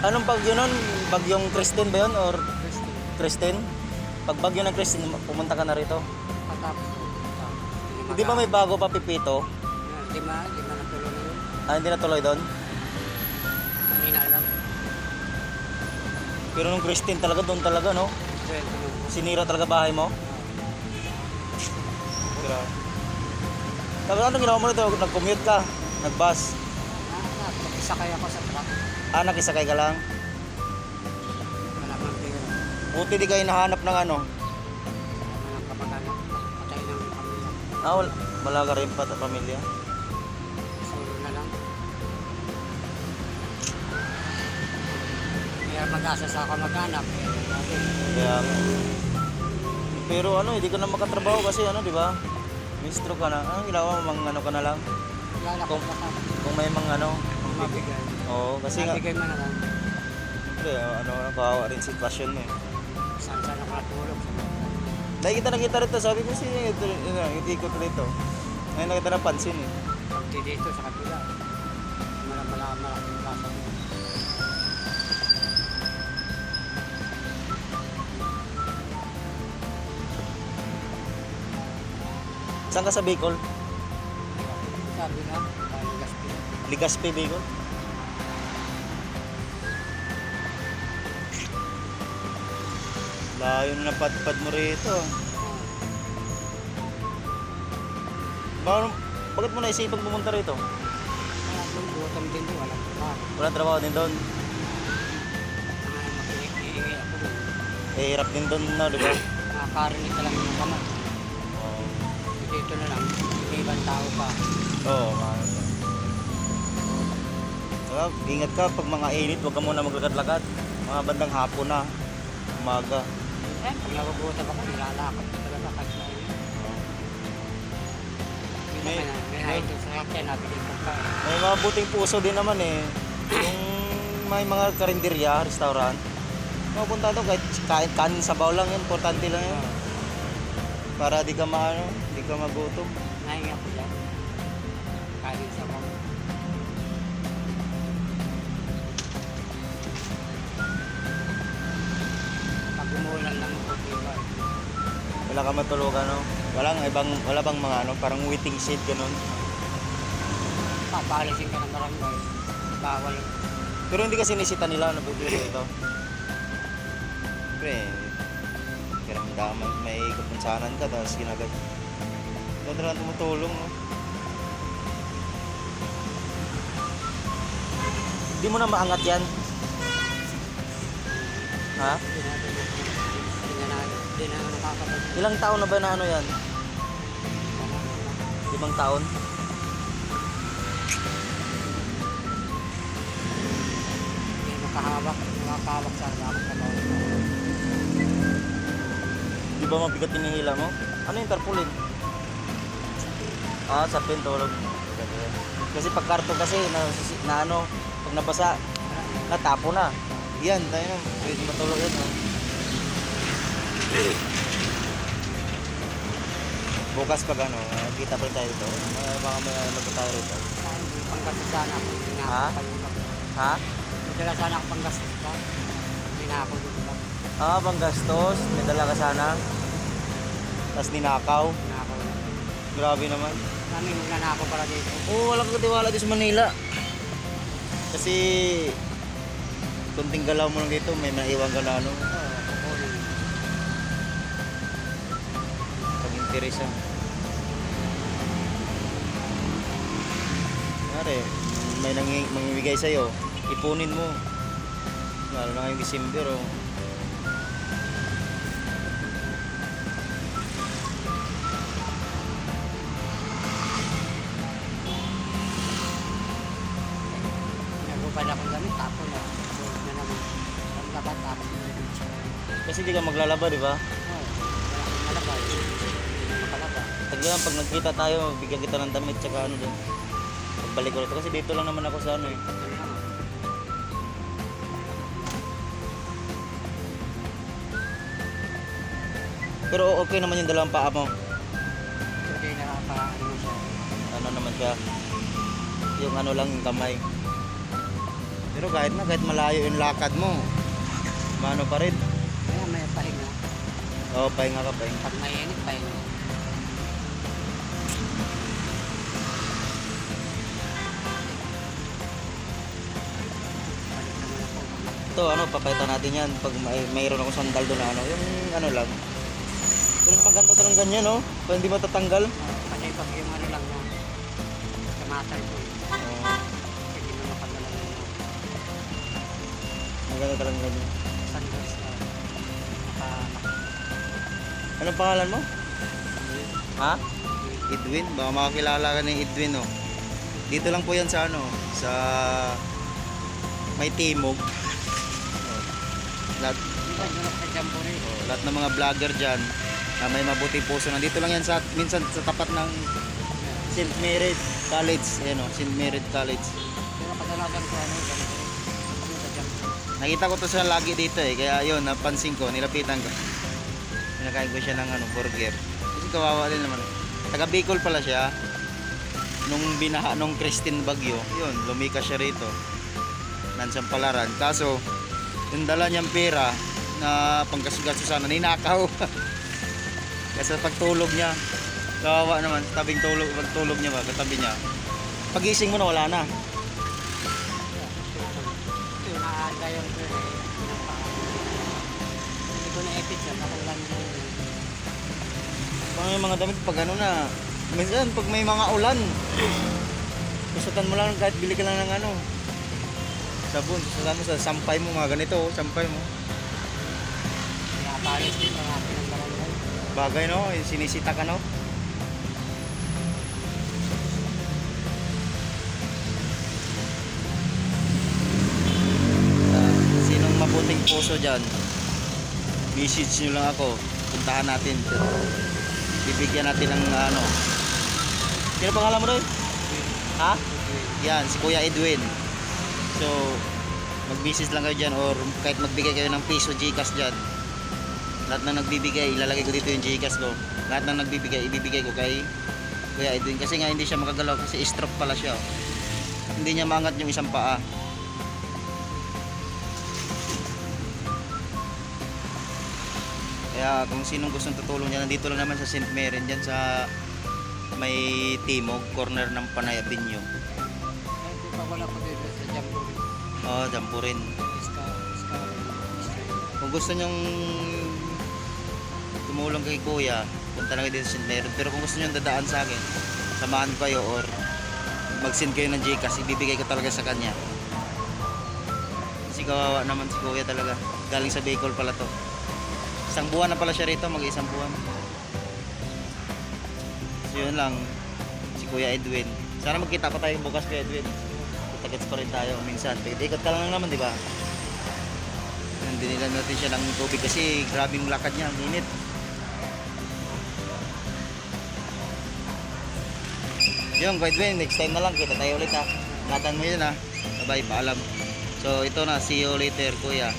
Anong bagyo nun? Bagyong Christine ba yun? Or Christine. Christine? Pag bagyo ng Christine, pumunta ka na rito. Patapos ko. Hindi ba may bago pa, Pipito? Lima na tuloy na yun. Hindi na tuloy doon? Hindi na alam. Pero nung Christine talaga, doon talaga, no? Well, Sinira talaga bahay mo? Tapos anong ginawa mo nito? Nag-commute ka? Nag-bus? Nakisakay ako sa truck. Nakisakay ka lang? Wala mang pera. Buti di kayo nahanap ng ano? Wala nang kamag-anak. Patay ng pamilya. Wala ka rin pa pamilya? Solo na lang. Kaya mag-asa sa kamag-anak. Kaya, pero hindi ka na makatrabaho kasi di ba? Mistro ka na. Anong ginawa mo? Ano ka na lang? Wala Kung- akong kasama. Kung may Mabigay. Oo, kasi nga, Mabigay mo na lang. siyempre, kawawa rin sitwasyon mo eh. Saan nakatulog. Nakita rito, sabi ko ikot rito. Ngayon nakita napansin eh. Pagdi dito sa kabila. Malaking kaso. Saan ka sa Bicol? Sabi nga, Legazpi. Legazpi, Bicol? Layo na napadpad mo rito. Bakit mo naisipang pumunta rito? Kaya doon, gutom din doon. Walang trabaho. Walang trabaho din doon. Makihingi ako doon. Hirap din doon di ba? Nakakarinig ka lang yung kamay. Oo. Dito na lang, may ibang tao pa. Oo, ingat ka pag mga init, huwag ka muna maglakad-lakad. Mga bandang hapon na, umaga. Pag nagugutom ako, nilalakad ko talaga kahit na yun. May naito sa akin, nabili ko pa. May mga buting puso din naman eh. Kung may mga karinderya, restaurant, mapunta doon kahit kanin sabaw lang yun, importante lang yun. Para di ka magutom. Nahingi ako dyan. Kanin sa mga. Pag umulan lang ako dito. Wala ka matulugan, no? Wala bang mga parang waiting shed ganun. Papalisin ka ng barangay. Bawal. Pero hindi kasi sinisita nila bibili ito. Siyempre, kiramdaman may kapunsanan ka tapos ginagay. Doon na lang tumutulong, no? Hindi mo na maangat yan. Ha? Hindi na nakakapag. Ilang taon na ba na yan? 5 taon? Hindi makahawak sa ramang katawan. Di ba mabigat hinihila mo? Ano yung tarpaulin? Sa tulog. Kasi pag karton kasi pag nabasa, natapo na. Yan, tayo na. Pwede matulog yan. Bukas pag kita pa rin tayo dito. Baka may tayo rito. Panggastos sana ako. Ha? Dala sana ako panggastos pa. Hindi na ako dito lang. Bang gastos. May dala ka sana. Tapos ninakaw. Nanakaw na. Grabe naman. Kami magnanakaw para dito. Walang katiwala dito sa Manila. Kasi kunting galaw mo lang dito, may naiwan ka na Kukunin. pag-interesa. Pare, may mamimigay sa'yo, ipunin mo. Lalo na ngayong December, Nagupad akong gamit, tapon na. Suot na naman. Ang dapat tapon na rin siya. Kasi di ka maglalaba, di ba? Oo. Wala akong malabay. Hindi na makalaba. Tagyan, pag nagkita tayo, bigyan kita ng damit, tsaka doon. Pagbalik ko rito, kasi dito lang naman ako sa eh. Pero okay naman yung dalawang paa mo. Hindi nakapa-ano siya. Ano naman siya, yung lang yung kamay. Pero Pero kahit malayo yung lakad mo, mano pa rin. Kaya may pahinga. Oo, pahinga ka, pahinga. Pag mainit, pahinga. Balik naman ako. Ito, ano, papalitan natin yan pag mayroon akong sandal doon na ano, yung ano lang. Pero maganda talagang ganyan, no? Para hindi matatanggal. Kasi pag yung ano lang na kamatay ko. Oo, Hindi mo napagdala ng maganda talagang ganyan. sandals na Anong pangalan mo? Ha? Edwin? Baka makakilala ka ng Edwin, no? Dito lang po yan sa ano, sa may timog. Oh. Lahat, sa Jamboree. lahat ng mga vlogger dyan na may mabuti puso. Nandito lang yan sa, minsan sa tapat ng St. Mary College. Ayan o, St. Mary College. Pero kadalasan ko ano, Jamboree. Ano sa Jamboree? Nakita ko to siya lagi dito eh. Kaya yun, napansin ko, nilapitan ko. Pinakain ko siya ng ano, burger. Kasi kawawa din naman. Taga Bicol pala siya. Nung binaha nung Christine Bagyo, yun, lumikas siya rito. Nansang Palaran. Kaso, yung dala niyang pera na panggasgas sana, ninakaw. Kasi pagtulog niya, kawawa naman, tabing tulog, pagtulog niya ba, katabi niya. Pagising mo na, wala na. Ito yung naaarga yung ko eh. Hindi ko na-epic yan. Ako lang yun. Pang yung mga damit, pag ano na, minsan pag may mga ulan, susutan mo lang kahit bili ka lang ng ano, sabon, susutan mo sa sampay mo, mga ganito, oh, sampay mo. Kaya pares din ang akin ng barangay. Bagay no, yung sinisita ka no. Sinong mabuting puso dyan, message nyo lang ako, puntahan natin. Bibigyan natin ng ano. Sino pangalan mo doon? Ha? Yan, si Kuya Edwin. So, mag-message lang kayo dyan or kahit magbigay kayo ng piso Gcash dyan. Lahat na nagbibigay, ilalagay ko dito yung Gcash ko. Lahat na nagbibigay, ibibigay ko kay Kuya Edwin. Kasi nga hindi siya makagalaw kasi stroke pala siya. Hindi niya maangat yung isang paa. Kaya kung sinong gustong tutulong dyan, nandito lang naman sa St. Mary, dyan sa may timog, corner ng Panay Avenue. Kahit di pa wala ko dito sa Jamboree. Oo, dyan po rin. Iska. Kung gusto nyong tumulong kay Kuya, punta lang kayo dito sa St. Mary. Pero kung gusto nyong dadaan sa akin, samahan ko kayo or mag-send kayo ng Gcash, ibibigay ko talaga sa kanya. Kasi kawawa naman si Kuya talaga. Galing sa Bicol pala to. Isang buwan na pala siya rito, mag-isang buwan. So yun lang, si Kuya Edwin. Sana magkita pa tayo bukas kay Edwin. Kita-kits pa rin tayo minsan. Ikot ka lang naman, di ba? Dinilan natin siya ng tubig kasi grabe yung lakad niya, ang init. Yun, Kuya Edwin, next time na lang, kita tayo ulit ha. Ingatan mo yun ha. Bye-bye, paalam. So ito na, see you later Kuya.